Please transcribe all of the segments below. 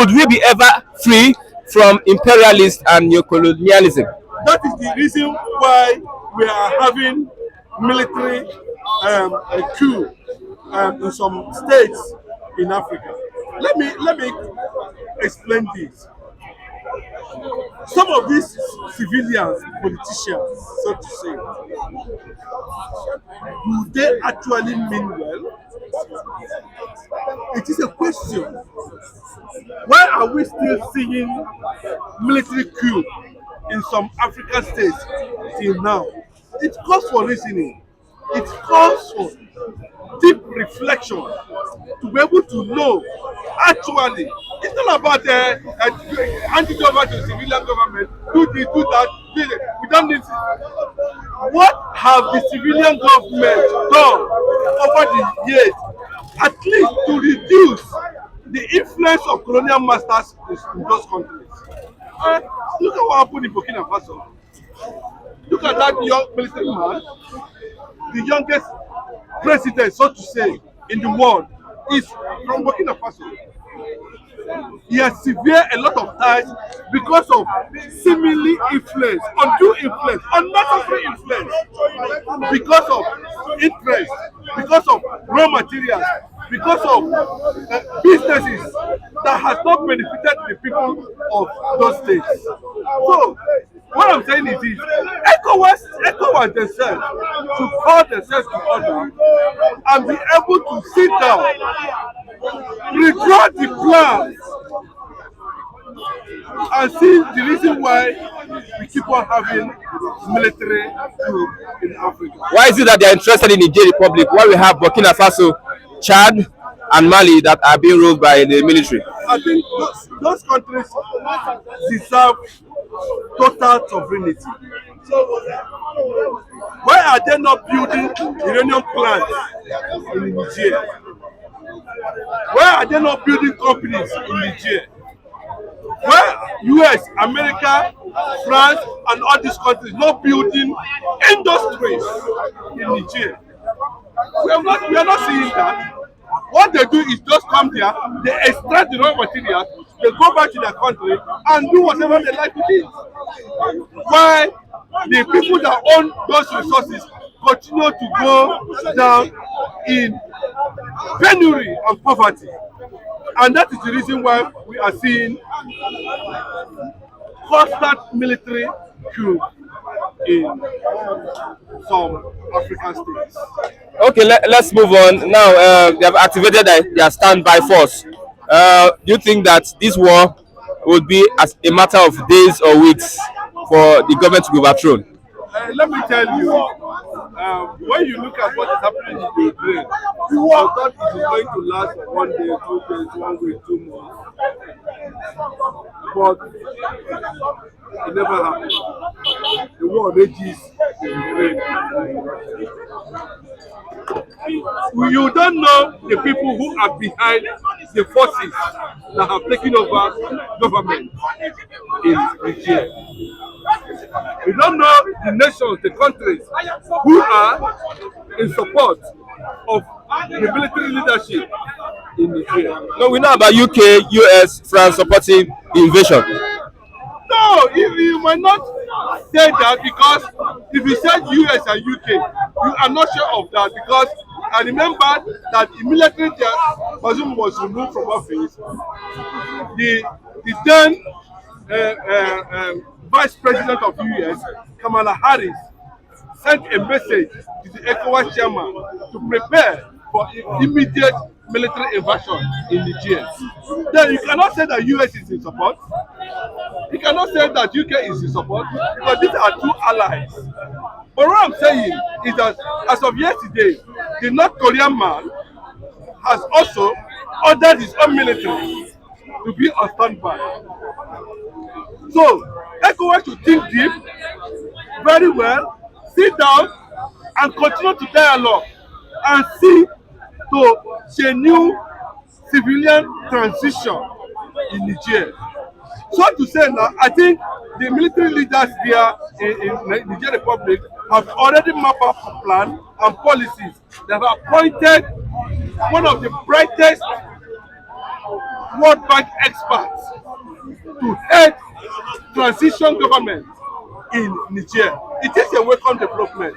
Would we be ever free from imperialist and neocolonialism? That is the reason why we are having military coup in some states in Africa. Let me explain this. Some of these civilians, politicians, so to say, do they actually mean well? It is a question. Why are we still seeing military coup in some African states till now? It calls for reasoning. It calls for deep reflection to be able to know actually. It's not about handing it over to civilian government, do this, do that. We don't need it. What have the civilian government done over the years, at least to reduce the influence of colonial masters in those countries? Look at what happened in Burkina Faso. Look at that young military man, the youngest president, so to say, in the world, is from Burkina Faso. He has severed a lot of ties because of seemingly influence, undue influence, unnecessary influence, because of interest, because of raw materials, because of businesses that has not benefited the people of those states. So, what I'm saying is this: ECOWAS themselves to call themselves to order and be able to sit down, redraw the plans, and see the reason why we keep on having military coup in Africa. Why is it that they are interested in Niger Republic while we have Burkina Faso, Chad, and Mali that are being ruled by the military? I think those countries deserve total sovereignty. Why are they not building uranium plants in Niger? Why are they not building companies in Niger? Why US, America, France, and all these countries not building industries in Niger? We are not seeing that. What they do is just come there, they extract the raw materials, they go back to their country and do whatever they like with it. Why the people that own those resources continue to go down in penury and poverty. And that is the reason why we are seeing constant military coup in some African states. Okay, let's move on. Now, they have activated their standby force. Do you think that this war would be as a matter of days or weeks for the government to be overthrown? Let me tell you, when you look at what is happening in Ukraine, I thought it is going to last for 1 day, 2 days, 1 week, 2 months. But it never happened. The war rages in Ukraine. You don't know the people who are behind the forces that have taken over government in Nigeria. We don't know the nations, the countries who are in support of the military leadership in Nigeria. No, we know about UK, US, France supporting the invasion. No, you might not say that, because if you said US and UK, you are not sure of that, because I remember that immediately Bazoum was removed from office, the then Vice President of US, Kamala Harris, sent a message to the ECOWAS chairman to prepare for immediate military invasion in Niger. Then you cannot say that US is in support. You cannot say that UK is in support, because these are two allies. But what I'm saying is that as of yesterday, the North Korean man has also ordered his own military to be on standby. So ECOWAS should think deep, very well, sit down and continue to dialogue and see to a new civilian transition in Niger. So to say now, I think the military leaders there in Niger Republic have already mapped out a plan and policies. They have appointed one of the brightest World Bank experts to head transition government in Niger. It is a welcome development.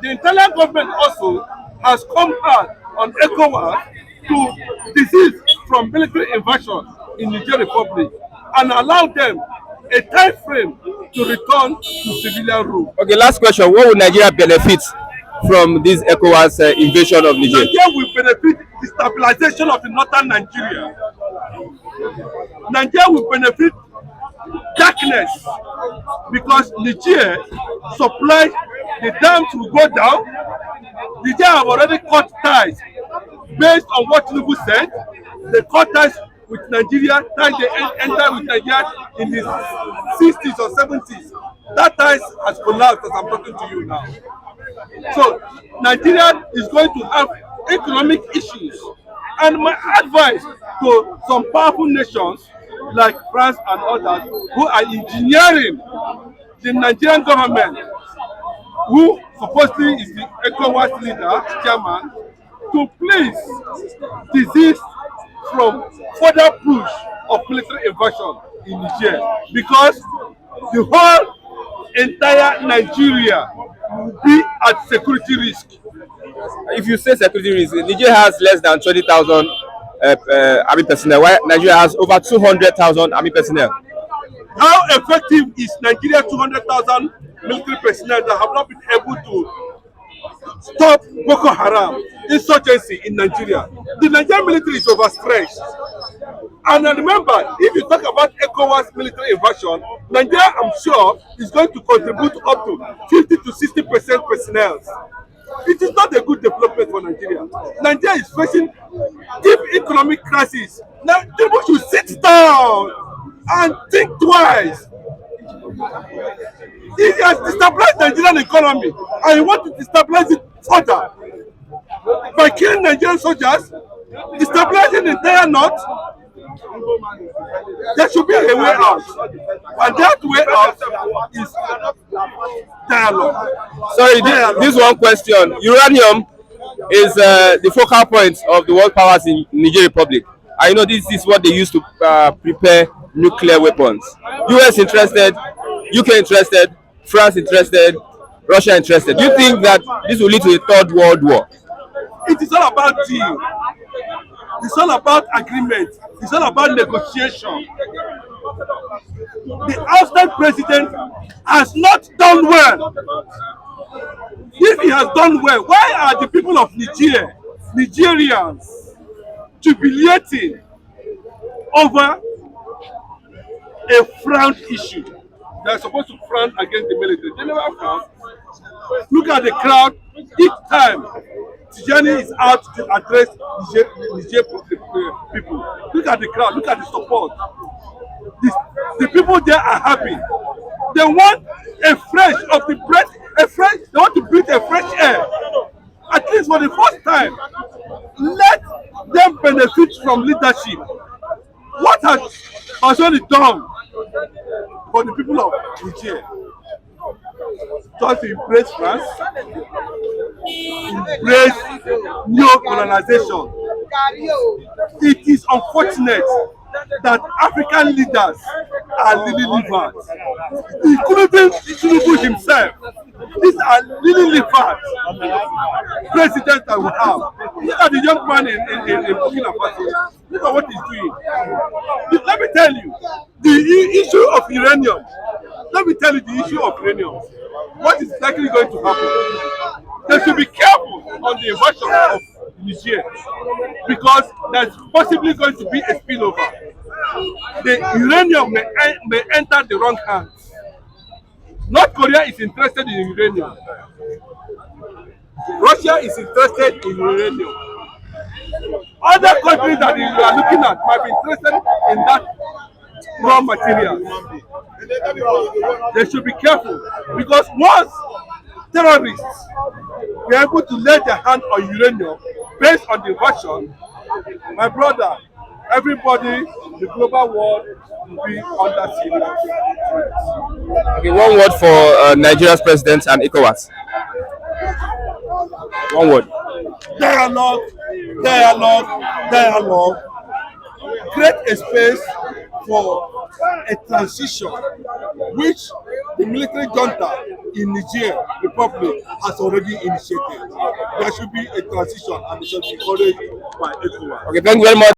The Italian government also has come out on ECOWAS to desist from military invasion in Niger Republic and allow them a time frame to return to civilian rule. Okay, last question. What would Nigeria benefit from this ECOWAS invasion of Niger? Nigeria will benefit the stabilization of the northern Nigeria. Nigeria will benefit darkness because Niger supply, the dams will go down. Niger have already cut ties based on what Tinubu said. They cut ties with Nigeria, ties they enter with Nigeria in the 60s or 70s. That ties has collapsed as I'm talking to you now. So Nigeria is going to have economic issues. And my advice to some powerful nations like France and others who are engineering the Nigerian government, who supposedly is the ECOWAS leader, chairman, to please desist from further push of military invasion in Niger, because the whole entire Nigeria will be at security risk. If you say security risk, Niger has less than 20,000 army personnel, while Nigeria has over 200,000 army personnel. How effective is Nigeria 200,000 military personnel that have not been able to stop Boko Haram insurgency in Nigeria? The Nigerian military is overstretched. And remember, if you talk about ECOWAS military invasion, Nigeria, I'm sure, is going to contribute up to 50 to 60% personnel. It is not a good development for Nigeria. Nigeria is facing deep economic crisis. Now, people should sit down and think twice. He has destabilized the Nigerian economy, and he wants to destabilize it further by killing Nigerian soldiers, destabilizing the entire north. There should be a way out, and that way out is dialogue. Sorry, this one question. Uranium is the focal point of the world powers in Niger Republic. I know this is what they use to prepare nuclear weapons. US interested, UK interested, France interested, Russia interested. Do you think that this will lead to a third world war? It is all about deal. It's all about agreement. It's all about negotiation. The outside president has not done well. If he has done well, why are the people of Niger, Nigerians, jubilating over a frown issue? They are supposed to frown against the military. They never frown. Look at the crowd each time Tijani is out to address Niger people. Look at the crowd, look at the support. The people there are happy. They want a fresh of the breath, they want to breathe a fresh air. At least for the first time, let them benefit from leadership. What has Bazoum done for the people of Niger? Just to embrace France, embrace neo-colonization. It is unfortunate that African leaders are lily-livered, including Tinubu himself. These are lily-livered presidents that we have. Look at the young man in Burkina Faso. Look at what he's doing. Let me tell you, the issue of uranium. Let me tell you the issue of uranium. What is likely going to happen? They should be careful on the invasion of Niger, because there's possibly going to be a spillover. The uranium may enter the wrong hands. North Korea is interested in uranium. Russia is interested in uranium. Other countries that you are looking at might be interested in that raw material. They should be careful, because once terrorists were able to lay their hand on uranium based on the version, my brother, everybody in the global world will be under serious threat. Okay, one word for Nigeria's president and ECOWAS. One word. Dialogue, dialogue, dialogue. create a space for a transition which the military junta in Niger Republic has already initiated. There should be a transition and it should be encouraged by ECOWAS. Okay, thank you very much.